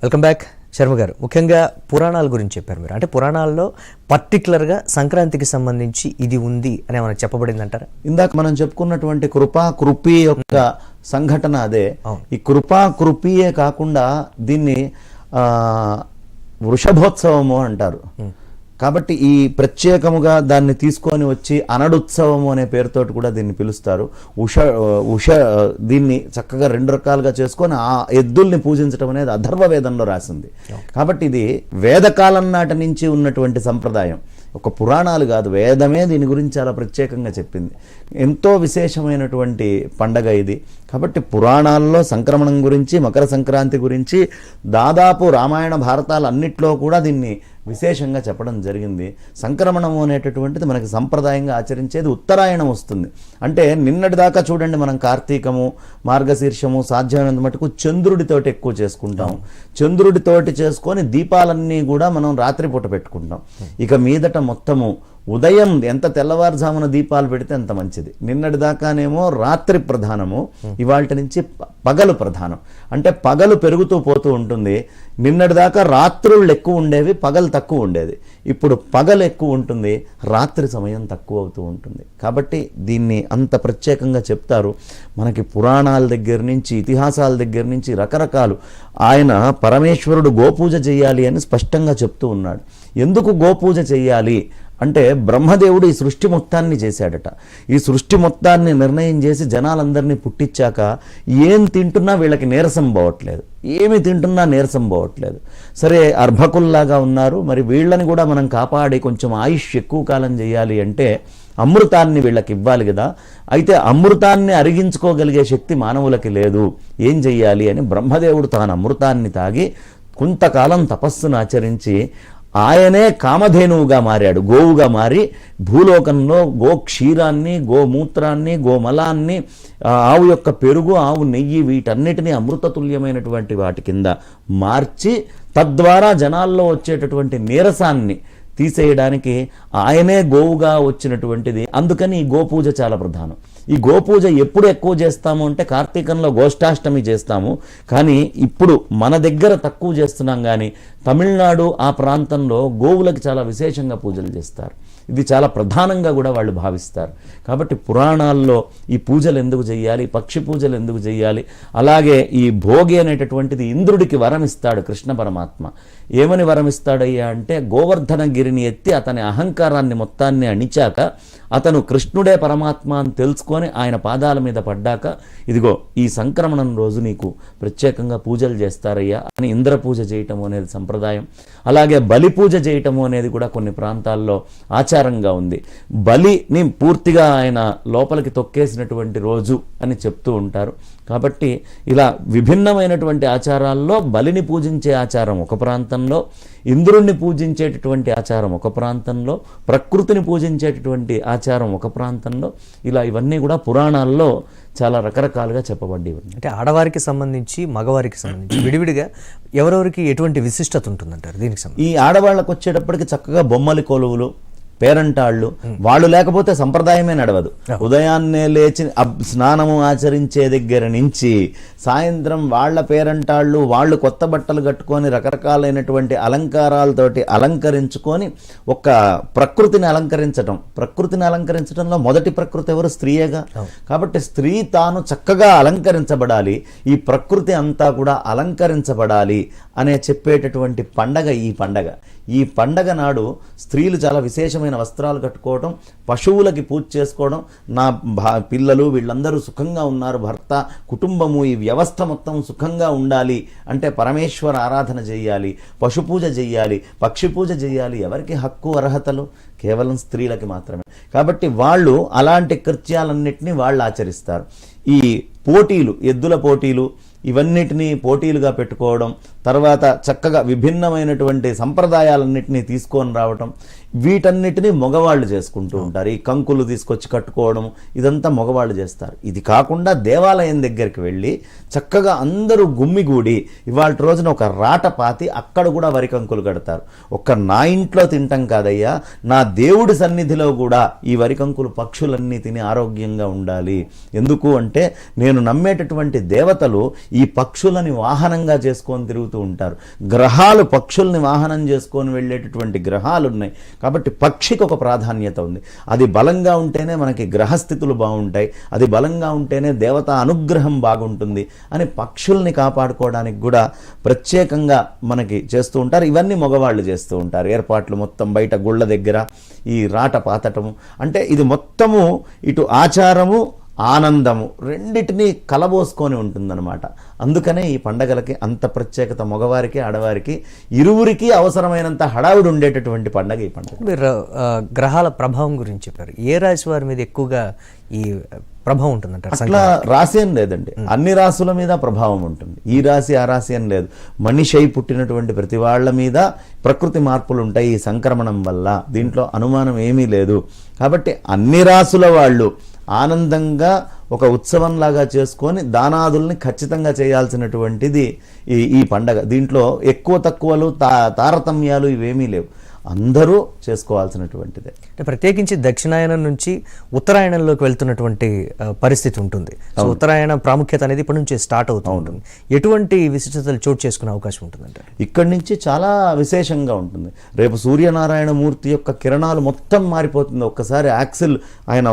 Welcome back. Sharma గారు, ముఖ్యంగా పురాణాల గురించి చెప్పారు మీరు. అంటే పురాణాల్లో పర్టికులర్గా సంక్రాంతికి సంబంధించి ఇది ఉంది అని ఏమైనా చెప్పబడింది అంటారా? ఇందాక మనం చెప్పుకున్నటువంటి కృపి యొక్క సంఘటన అదే. ఈ కృపియే కాకుండా దీన్ని వృషభోత్సవము అంటారు. కాబట్టి ఈ ప్రత్యేకముగా దాన్ని తీసుకొని వచ్చి అనడుత్సవము అనే పేరుతోటి కూడా దీన్ని పిలుస్తారు. దీన్ని చక్కగా రెండు రకాలుగా చేసుకొని ఆ ఎద్దుల్ని పూజించడం అనేది అథర్వ వేదంలో రాసింది. కాబట్టి ఇది వేదకాలం నాటి నుంచి ఉన్నటువంటి సంప్రదాయం. ఒక పురాణాలు కాదు, వేదమే దీని గురించి చాలా ప్రత్యేకంగా చెప్పింది. ఎంతో విశేషమైనటువంటి పండగ ఇది. కాబట్టి పురాణాల్లో సంక్రమణం గురించి, మకర సంక్రాంతి గురించి దాదాపు రామాయణ భారతాలు అన్నిట్లో కూడా దీన్ని విశేషంగా చెప్పడం జరిగింది. సంక్రమణము అనేటటువంటిది మనకి సంప్రదాయంగా ఆచరించేది ఉత్తరాయణం వస్తుంది. అంటే నిన్నటి దాకా చూడండి, మనం కార్తీకము, మార్గశీర్షము సాధ్యమైనంత మటుకు చంద్రుడితోటి ఎక్కువ చేసుకుంటాం. చంద్రుడితోటి చేసుకొని దీపాలన్నీ కూడా మనం రాత్రిపూట పెట్టుకుంటాం. ఇక మీదట మొత్తము ఉదయం ఎంత తెల్లవారుజామున దీపాలు పెడితే అంత మంచిది. నిన్నటి దాకానేమో రాత్రి ప్రధానము, ఇవాళ నుంచి పగలు ప్రధానం. అంటే పగలు పెరుగుతూ పోతూ ఉంటుంది. నిన్నటి దాకా రాత్రుళ్ళు ఎక్కువ ఉండేవి, పగలు తక్కువ ఉండేది. ఇప్పుడు పగలు ఎక్కువ ఉంటుంది, రాత్రి సమయం తక్కువ అవుతూ ఉంటుంది. కాబట్టి దీన్ని అంత ప్రత్యేకంగా చెప్తారు. మనకి పురాణాల దగ్గర నుంచి, ఇతిహాసాల దగ్గర నుంచి రకరకాలు. ఆయన పరమేశ్వరుడు గోపూజ చేయాలి అని స్పష్టంగా చెప్తూ ఉన్నాడు. ఎందుకు గోపూజ చేయాలి అంటే, బ్రహ్మదేవుడు ఈ సృష్టి మొత్తాన్ని చేశాడట. ఈ సృష్టి మొత్తాన్ని నిర్ణయం చేసి జనాలందరినీ పుట్టించాక ఏం తింటున్నా వీళ్ళకి నీరసం పోవట్లేదు, ఏమి తింటున్నా నీరసం పోవట్లేదు. సరే, అర్భకుల్లాగా ఉన్నారు, మరి వీళ్ళని కూడా మనం కాపాడి కొంచెం ఆయుష్ ఎక్కువ కాలం చేయాలి అంటే అమృతాన్ని వీళ్ళకి ఇవ్వాలి కదా. అయితే అమృతాన్ని అరిగించుకోగలిగే శక్తి మానవులకి లేదు. ఏం చెయ్యాలి అని బ్రహ్మదేవుడు తాను అమృతాన్ని తాగి కొంతకాలం తపస్సును ఆచరించి ఆయనే కామధేనువుగా మారాడు. గోవుగా మారి భూలోకంలో గోక్షీరాన్ని, గోమూత్రాన్ని, గోమలాన్ని, ఆవు యొక్క పెరుగు, ఆవు నెయ్యి, వీటన్నిటినీ అమృతతుల్యమైనటువంటి వాటి కింద మార్చి తద్వారా జనాల్లో వచ్చేటటువంటి నీరసాన్ని తీసేయడానికి ఆయనే గోవుగా వచ్చినటువంటిది. అందుకని ఈ గోపూజ చాలా ప్రధానం. ఈ గోపూజ ఎప్పుడు ఎక్కువ చేస్తాము అంటే కార్తీకంలో గోష్ఠాష్టమి చేస్తాము, కానీ ఇప్పుడు మన దగ్గర తక్కువ చేస్తున్నాం. కానీ తమిళనాడు ఆ ప్రాంతంలో గోవులకు చాలా విశేషంగా పూజలు చేస్తారు. ఇది చాలా ప్రధానంగా కూడా వాళ్ళు భావిస్తారు. కాబట్టి పురాణాల్లో ఈ పూజలు ఎందుకు చేయాలి, పక్షి పూజలు ఎందుకు చేయాలి, అలాగే ఈ భోగి అనేటటువంటిది ఇంద్రుడికి వరం ఇస్తాడు కృష్ణ పరమాత్మ. ఏమని వరం ఇస్తాడయ్యా అంటే, గోవర్ధన గిరిని ఎత్తి అతని అహంకారాన్ని మొత్తాన్ని అణిచాక అతను కృష్ణుడే పరమాత్మ అని తెలుసుకొని ఆయన పాదాల మీద పడ్డాక, ఇదిగో ఈ సంక్రమణం రోజు నీకు ప్రత్యేకంగా పూజలు చేస్తారయ్యా అని ఇంద్ర పూజ చేయటం అనేది సంప్రదాయం. అలాగే బలి పూజ చేయటము అనేది కూడా కొన్ని ప్రాంతాల్లో ఆచారంగా ఉంది. బలిని పూర్తిగా ఆయన లోపలికి తొక్కేసినటువంటి రోజు అని చెప్తూ ఉంటారు. కాబట్టి ఇలా విభిన్నమైనటువంటి ఆచారాల్లో బలిని పూజించే ఆచారం ఒక ప్రాంతంలో, ఇంద్రుణ్ణి పూజించేటటువంటి ఆచారం ఒక ప్రాంతంలో, ప్రకృతిని పూజించేటటువంటి ఆచారం ఒక ప్రాంతంలో, ఇలా ఇవన్నీ కూడా పురాణాల్లో చాలా రకరకాలుగా చెప్పబడ్డవి. అంటే ఆడవారికి సంబంధించి, మగవారికి సంబంధించి విడివిడిగా ఎవరెవరికి ఎటువంటి విశిష్టత ఉంటుందంటారు దీనికి సంబంధించి? ఈ ఆడవాళ్ళకు వచ్చేటప్పటికి చక్కగా బొమ్మలి కొలువులు, పేరంటాళ్ళు, వాళ్ళు లేకపోతే సంప్రదాయమే నడవదు. ఉదయాన్నే లేచి స్నానము ఆచరించే దగ్గర నుంచి సాయంత్రం వాళ్ళ పేరంటాళ్ళు, వాళ్ళు కొత్త బట్టలు కట్టుకొని రకరకాలైనటువంటి అలంకారాలతోటి అలంకరించుకొని ఒక ప్రకృతిని అలంకరించడంలో మొదటి ప్రకృతి ఎవరు? స్త్రీయేగా. కాబట్టి స్త్రీ తాను చక్కగా అలంకరించబడాలి, ఈ ప్రకృతి అంతా కూడా అలంకరించబడాలి అనే చెప్పేటటువంటి పండగ ఈ పండగ. ఈ పండగ నాడు స్త్రీలు చాలా విశేషమైన వస్త్రాలు కట్టుకోవడం, పశువులకి పూజ చేసుకోవడం, నా పిల్లలు వీళ్ళందరూ సుఖంగా ఉన్నారు, భర్త, కుటుంబము, ఈ వ్యవస్థ మొత్తం సుఖంగా ఉండాలి అంటే పరమేశ్వర ఆరాధన చేయాలి, పశు పూజ చేయాలి, పక్షి పూజ చేయాలి. ఎవరికి హక్కు అర్హతలు? కేవలం స్త్రీలకి మాత్రమే. కాబట్టి వాళ్ళు అలాంటి కృత్యాలన్నింటినీ వాళ్ళు ఆచరిస్తారు. ఈ పోటీలు, ఎద్దుల పోటీలు, ఇవన్నిటినీ పోటీలుగా పెట్టుకోవడం, తర్వాత చక్కగా విభిన్నమైనటువంటి సంప్రదాయాలన్నింటినీ తీసుకొని రావటం, వీటన్నిటినీ మగవాళ్ళు చేసుకుంటూ ఉంటారు. ఈ కంకులు తీసుకొచ్చి కట్టుకోవడం, ఇదంతా మగవాళ్ళు చేస్తారు. ఇది కాకుండా దేవాలయం దగ్గరికి వెళ్ళి చక్కగా అందరూ గుమ్మిగూడి ఇవాళ రోజున ఒక రాట పాతి అక్కడ కూడా వరి కంకులు కడతారు. నా ఇంట్లో తింటాం కాదయ్యా, నా దేవుడి సన్నిధిలో కూడా ఈ వరి కంకులు పక్షులన్నీ తిని ఆరోగ్యంగా ఉండాలి. ఎందుకు అంటే, నేను నమ్మేటటువంటి దేవతలు ఈ పక్షులని వాహనంగా చేసుకొని తిరుగుతూ ఉంటారు. గ్రహాలు పక్షుల్ని వాహనం చేసుకొని వెళ్ళేటటువంటి గ్రహాలు ఉన్నాయి. కాబట్టి పక్షికి ఒక ప్రాధాన్యత ఉంది. అది బలంగా ఉంటేనే మనకి గ్రహస్థితులు బాగుంటాయి, అది బలంగా ఉంటేనే దేవతా అనుగ్రహం బాగుంటుంది అని పక్షుల్ని కాపాడుకోవడానికి కూడా ప్రత్యేకంగా మనకి చేస్తూ ఉంటారు. ఇవన్నీ మగవాళ్ళు చేస్తూ ఉంటారు. ఏర్పాట్లు మొత్తం బయట గుళ్ళ దగ్గర ఈ రాట పాతటము, అంటే ఇది మొత్తము ఇటు ఆచారము ఆనందము రెండిటినీ కలబోసుకొని ఉంటుందన్నమాట. అందుకనే ఈ పండగలకి అంత ప్రత్యేకత, మగవారికి ఆడవారికి ఇరువురికి అవసరమైనంత హడావుడి ఉండేటటువంటి పండగ ఈ పండుగ. మీరు గ్రహాల ప్రభావం గురించి చెప్పారు. ఏ రాశి వారి మీద ఎక్కువగా ఈ ప్రభావం ఉంటుందంటారు? అట్లా రాశి అని లేదండి, అన్ని రాశుల మీద ప్రభావం ఉంటుంది. ఈ రాశి ఆ రాశి అని లేదు. మనిషి అయి పుట్టినటువంటి ప్రతి వాళ్ళ మీద ప్రకృతి మార్పులు ఉంటాయి ఈ సంక్రమణం వల్ల, దీంట్లో అనుమానం ఏమీ లేదు. కాబట్టి అన్ని రాశుల వాళ్ళు ఆనందంగా ఒక ఉత్సవంలాగా చేసుకొని దానాదుల్ని ఖచ్చితంగా చేయాల్సినటువంటిది ఈ పండగ. దీంట్లో ఎక్కువ తక్కువలు తారతమ్యాలు ఇవేమీ లేవు, అందరూ చేసుకోవాల్సినటువంటిదే. అంటే ప్రత్యేకించి దక్షిణాయనం నుంచి ఉత్తరాయణంలోకి వెళ్తున్నటువంటి పరిస్థితి ఉంటుంది. సో ఉత్తరాయణ ప్రాముఖ్యత అనేది ఇప్పటి నుంచి స్టార్ట్ అవుతూ ఉంటుంది. ఎటువంటి విశిష్టతలు చోటు చేసుకునే అవకాశం ఉంటుందంటే ఇక్కడి నుంచి చాలా విశేషంగా ఉంటుంది. రేపు సూర్యనారాయణ మూర్తి యొక్క కిరణాలు మొత్తం మారిపోతుంది. ఒక్కసారి యాక్సిల్ ఆయన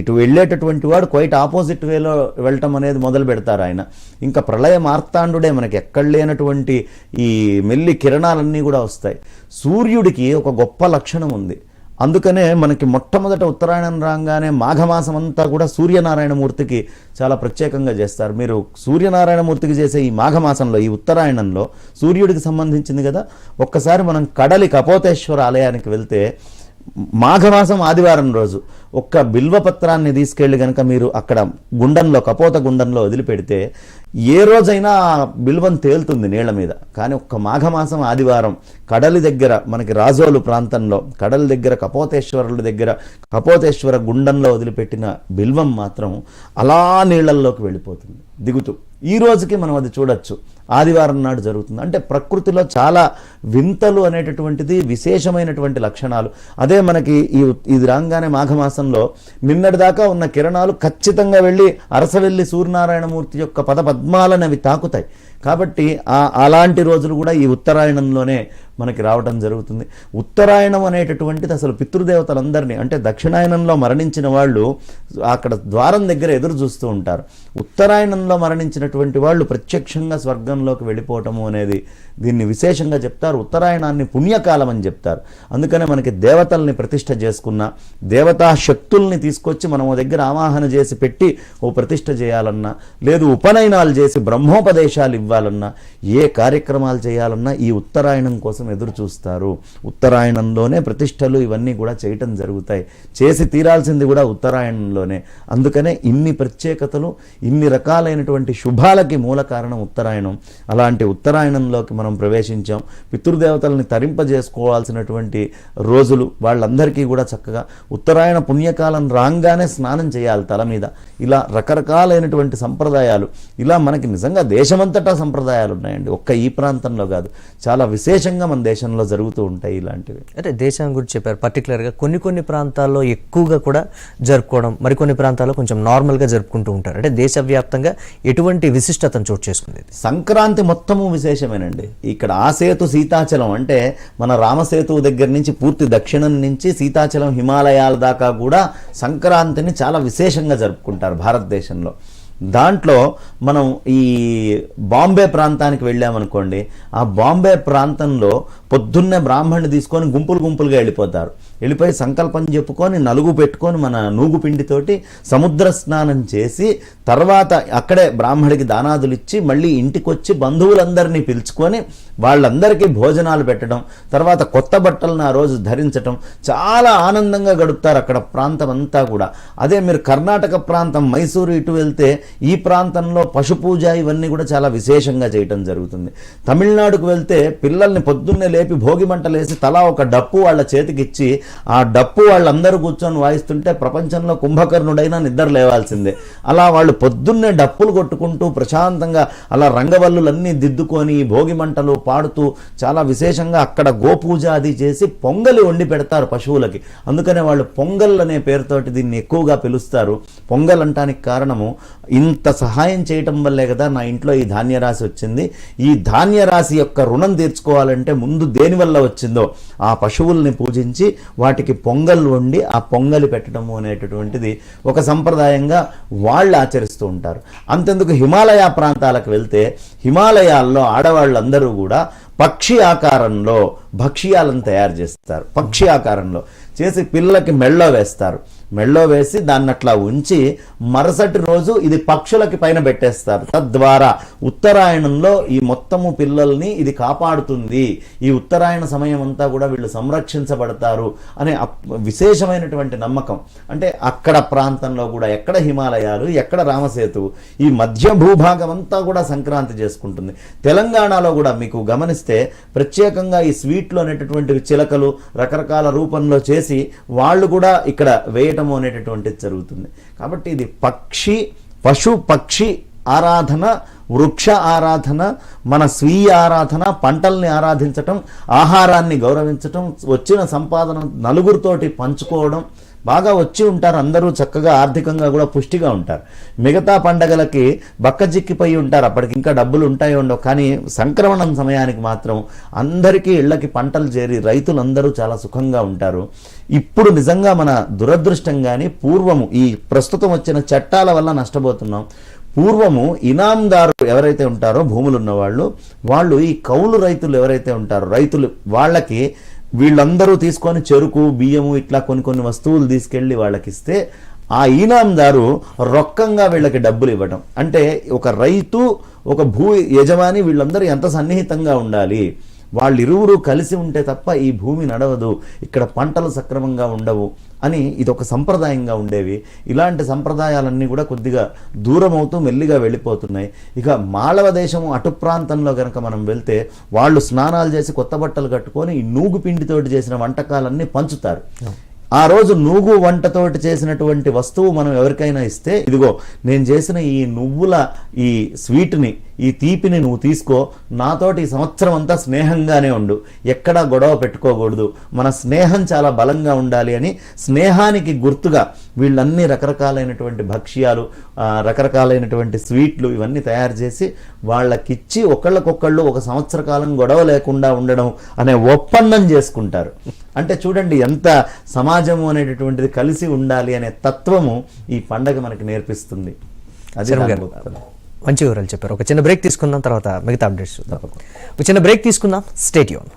ఇటు వెళ్ళేటటువంటి వాడు క్వైట్ ఆపోజిట్ వేలో వెళ్ళటం అనేది మొదలు పెడతారు ఆయన. ఇంకా ప్రళయ మార్తాండుడే, మనకి ఎక్కడ లేనటువంటి ఈ మెల్లి కిరణాలన్నీ కూడా వస్తాయి. సూర్యుడికి ఒక గొప్ప లక్షణం ఉంది. అందుకనే మనకి మొట్టమొదట ఉత్తరాయణం రాగానే మాఘమాసం అంతా కూడా సూర్యనారాయణ మూర్తికి చాలా ప్రత్యేకంగా చేస్తారు. మీరు సూర్యనారాయణ మూర్తికి చేసే ఈ మాఘమాసంలో, ఈ ఉత్తరాయణంలో సూర్యుడికి సంబంధించింది కదా, ఒక్కసారి మనం కడలి కపోతేశ్వర ఆలయానికి వెళ్తే మాఘమాసం ఆదివారం రోజు ఒక్క బిల్వపత్రాన్ని తీసుకెళ్ళి కనుక మీరు అక్కడ గుండంలో, కపోత గుండంలో వదిలిపెడితే ఏ రోజైనా బిల్వం తేలుతుంది నీళ్ల మీద. కానీ ఒక్క మాఘమాసం ఆదివారం కడలి దగ్గర, మనకి రాజోలు ప్రాంతంలో కడలి దగ్గర కపోతేశ్వరుల దగ్గర కపోతేశ్వర గుండంలో వదిలిపెట్టిన బిల్వం మాత్రం అలా నీళ్లల్లోకి వెళ్ళిపోతుంది దిగుతూ. ఈ రోజుకి మనం అది చూడొచ్చు. ఆదివారం నాడు జరుగుతుంది. అంటే ప్రకృతిలో చాలా వింతలు అనేటటువంటిది విశేషమైనటువంటి లక్షణాలు. అదే మనకి ఇది రాగానే మాఘమాసంలో నిన్నటిదాకా ఉన్న కిరణాలు ఖచ్చితంగా వెళ్ళి అరసవెల్లి సూర్యనారాయణమూర్తి యొక్క పద్మాలను అవి తాకుతాయి. కాబట్టి అలాంటి రోజులు కూడా ఈ ఉత్తరాయణంలోనే మనకి రావడం జరుగుతుంది. ఉత్తరాయణం అనేటటువంటిది అసలు పితృదేవతలందరినీ, అంటే దక్షిణాయనంలో మరణించిన వాళ్ళు అక్కడ ద్వారం దగ్గర ఎదురు చూస్తూ ఉంటారు. ఉత్తరాయణంలో మరణించినటువంటి వాళ్ళు ప్రత్యక్షంగా స్వర్గంలోకి వెళ్ళిపోవటము అనేది దీన్ని విశేషంగా చెప్తారు. ఉత్తరాయణాన్ని పుణ్యకాలం అని చెప్తారు. అందుకనే మనకి దేవతల్ని ప్రతిష్ఠ చేసుకున్న, దేవతా శక్తుల్ని తీసుకొచ్చి మనం దగ్గర ఆవాహన చేసి పెట్టి ఓ ప్రతిష్ఠ చేయాలన్నా, లేదు ఉపనయనాలు చేసి బ్రహ్మోపదేశాలు ఇవ్వాలన్నా, ఏ కార్యక్రమాలు చేయాలన్నా ఈ ఉత్తరాయణం కోసం ఎదురు చూస్తారు. ఉత్తరాయణంలోనే ప్రతిష్టలు ఇవన్నీ కూడా చేయటం జరుగుతాయి. చేసి తీరాల్సింది కూడా ఉత్తరాయణంలోనే. అందుకనే ఇన్ని ప్రత్యేకతలు, ఇన్ని రకాలైనటువంటి శుభాలకి మూల కారణం ఉత్తరాయణం. అలాంటి ఉత్తరాయణంలోకి మనం ప్రవేశించాం. పితృదేవతల్ని తరింపజేసుకోవాల్సినటువంటి రోజులు. వాళ్ళందరికీ కూడా చక్కగా ఉత్తరాయణ పుణ్యకాలం రాగానే స్నానం చేయాలి తల మీద. ఇలా రకరకాలైనటువంటి సంప్రదాయాలు, ఇలా మనకి నిజంగా దేశమంతటా సంప్రదాయాలు ఉన్నాయండి. ఒక్క ఈ ప్రాంతంలో కాదు, చాలా విశేషంగా మన దేశంలో జరుగుతూ ఉంటాయి ఇలాంటివి. అంటే దేశం గురించి చెప్పారు. పర్టికులర్గా కొన్ని ప్రాంతాల్లో ఎక్కువగా కూడా జరుపుకోవడం, మరికొన్ని ప్రాంతాల్లో కొంచెం నార్మల్గా జరుపుకుంటూ ఉంటారు. అంటే దేశవ్యాప్తంగా ఎటువంటి విశిష్టతను చోటు చేసుకుంది? సంక్రాంతి మొత్తము విశేషమేనండి. ఇక్కడ ఆ సేతు సీతాచలం, అంటే మన రామసేతువు దగ్గర నుంచి పూర్తి దక్షిణం నుంచి సీతాచలం హిమాలయాల దాకా కూడా సంక్రాంతిని చాలా విశేషంగా జరుపుకుంటారు భారతదేశంలో. దాంట్లో మనం ఈ బాంబే ప్రాంతానికి వెళ్ళామనుకోండి, ఆ బాంబే ప్రాంతంలో పొద్దున్నే బ్రాహ్మణ్ణి తీసుకొని గుంపులుగా వెళ్ళిపోతారు. వెళ్ళిపోయి సంకల్పం చెప్పుకొని నలుగు పెట్టుకొని మన నూగు పిండితోటి సముద్ర స్నానం చేసి తర్వాత అక్కడే బ్రాహ్మడికి దానాదులు ఇచ్చి మళ్ళీ ఇంటికి వచ్చి బంధువులందరినీ పిలుచుకొని వాళ్ళందరికీ భోజనాలు పెట్టడం, తర్వాత కొత్త బట్టలను ఆ రోజు ధరించటం, చాలా ఆనందంగా గడుపుతారు అక్కడ ప్రాంతం అంతా కూడా. అదే మీరు కర్ణాటక ప్రాంతం మైసూరు ఇటు వెళ్తే ఈ ప్రాంతంలో పశుపూజ ఇవన్నీ కూడా చాలా విశేషంగా చేయటం జరుగుతుంది. తమిళనాడుకు వెళ్తే పిల్లల్ని పొద్దున్నే లేపి భోగి మంటలేసి తలా ఒక డప్పు వాళ్ళ చేతికిచ్చి ఆ డప్పు వాళ్ళందరూ కూర్చొని వాయిస్తుంటే ప్రపంచంలో కుంభకర్ణుడైనా నిద్ర లేవాల్సిందే. అలా వాళ్ళు పొద్దున్నే డప్పులు కొట్టుకుంటూ ప్రశాంతంగా అలా రంగవల్లులన్నీ దిద్దుకొని భోగి మంటలు పాడుతూ చాలా విశేషంగా అక్కడ గోపూజ అది చేసి పొంగలి వండి పెడతారు పశువులకి. అందుకనే వాళ్ళు పొంగల్ అనే పేరుతోటి దీన్ని ఎక్కువగా పిలుస్తారు. పొంగల్ అంటానికి కారణము ఇంత సహాయం చేయటం వల్లే కదా నా ఇంట్లో ఈ ధాన్యరాశి వచ్చింది. ఈ ధాన్యరాశి యొక్క రుణం తీర్చుకోవాలంటే ముందు దేని వల్ల వచ్చిందో ఆ పశువుల్ని పూజించి వాటికి పొంగల్ వండి ఆ పొంగలి పెట్టడము అనేటటువంటిది ఒక సంప్రదాయంగా వాళ్ళు ఆచరిస్తూ ఉంటారు. అంతెందుకు హిమాలయ ప్రాంతాలకు వెళ్తే హిమాలయాల్లో ఆడవాళ్ళందరూ కూడా పక్షి ఆకారంలో భక్ష్యాలను తయారు చేస్తారు. పక్షి ఆకారంలో చేసి పిల్లలకి మెళ్ళో వేస్తారు. మెళ్ళో వేసి దాన్ని అట్లా ఉంచి మరుసటి రోజు ఇది పక్షులకి పైన పెట్టేస్తారు. తద్వారా ఉత్తరాయణంలో ఈ మొత్తము పిల్లల్ని ఇది కాపాడుతుంది, ఈ ఉత్తరాయణ సమయం అంతా కూడా వీళ్ళు సంరక్షించబడతారు అనే విశేషమైనటువంటి నమ్మకం. అంటే అక్కడ ప్రాంతంలో కూడా ఎక్కడ హిమాలయాలు, ఎక్కడ రామసేతువు, ఈ మధ్య భూభాగం అంతా కూడా సంక్రాంతి చేసుకుంటుంది. తెలంగాణలో కూడా మీకు గమనిస్తే ప్రత్యేకంగా ఈ స్వీట్లు అనేటటువంటి చిలకలు రకరకాల రూపంలో చేసి వాళ్ళు కూడా ఇక్కడ వేయటము అనేటటువంటిది జరుగుతుంది. కాబట్టి ఇది పశు పక్షి ఆరాధన, వృక్ష ఆరాధన, మన స్వీయ ఆరాధన, పంటల్ని ఆరాధించటం, ఆహారాన్ని గౌరవించటం, వచ్చిన సంపాదన నలుగురితోటి పంచుకోవడం. బాగా వచ్చి ఉంటారు అందరూ, చక్కగా ఆర్థికంగా కూడా పుష్టిగా ఉంటారు. మిగతా పండగలకి బక్కజిక్కిపోయి ఉంటారు, అప్పటికి ఇంకా డబ్బులు ఉంటాయో ఉండవు. కానీ సంక్రమణం సమయానికి మాత్రం అందరికీ ఇళ్లకి పంటలు చేరి రైతులందరూ చాలా సుఖంగా ఉంటారు. ఇప్పుడు నిజంగా మన దురదృష్టం కానీ పూర్వము ఈ ప్రస్తుతం వచ్చిన చట్టాల వల్ల నష్టపోతున్నాం. పూర్వము ఇనాందారు ఎవరైతే ఉంటారో భూములు ఉన్నవాళ్ళు, వాళ్ళు ఈ కౌలు రైతులు ఎవరైతే ఉంటారో రైతులు, వాళ్ళకి వీళ్ళందరూ తీసుకొని చెరుకు బియ్యము ఇట్లా కొన్ని వస్తువులు తీసుకెళ్ళి వాళ్ళకి ఇస్తే ఆ ఈనాందారు రొక్కంగా వీళ్ళకి డబ్బులు ఇవ్వడం. అంటే ఒక రైతు ఒక భూ యజమాని వీళ్ళందరూ ఎంత సన్నిహితంగా ఉండాలి, వాళ్ళిరువురు కలిసి ఉంటే తప్ప ఈ భూమి నడవదు, ఇక్కడ పంటలు సక్రమంగా ఉండవు అని ఇది ఒక సంప్రదాయంగా ఉండేవి. ఇలాంటి సంప్రదాయాలన్నీ కూడా కొద్దిగా దూరం అవుతూ మెల్లిగా వెళ్ళిపోతున్నాయి. ఇక మాళవ దేశము అటు ప్రాంతంలో కనుక మనం వెళ్తే వాళ్ళు స్నానాలు చేసి కొత్త బట్టలు కట్టుకొని ఈ నూగు పిండితోటి చేసిన వంటకాలన్నీ పంచుతారు. ఆ రోజు నూగు వంటతోటి చేసినటువంటి వస్తువు మనం ఎవరికైనా ఇస్తే, ఇదిగో నేను చేసిన ఈ నువ్వుల ఈ స్వీట్ని, ఈ తీపిని నువ్వు తీసుకో, నాతోటి ఈ సంవత్సరం అంతా స్నేహంగానే ఉండు, ఎక్కడా గొడవ పెట్టుకోకూడదు, మన స్నేహం చాలా బలంగా ఉండాలి అని స్నేహానికి గుర్తుగా వీళ్ళన్నీ రకరకాలైనటువంటి భక్ష్యాలు, రకరకాలైనటువంటి స్వీట్లు ఇవన్నీ తయారు చేసి వాళ్ళకిచ్చి ఒకళ్ళకొకళ్ళు ఒక సంవత్సర కాలం గొడవ లేకుండా ఉండడం అనే ఒప్పందం చేసుకుంటారు. అంటే చూడండి ఎంత సమాజము అనేటటువంటిది కలిసి ఉండాలి అనే తత్వము ఈ పండగ మనకి నేర్పిస్తుంది. అది మంచి వివరాలు చెప్పారు. ఒక చిన్న బ్రేక్ తీసుకుందాం, తర్వాత మిగతా అప్డేట్స్ చూద్దాం. ఒక చిన్న బ్రేక్ తీసుకుందాం. Stay tune.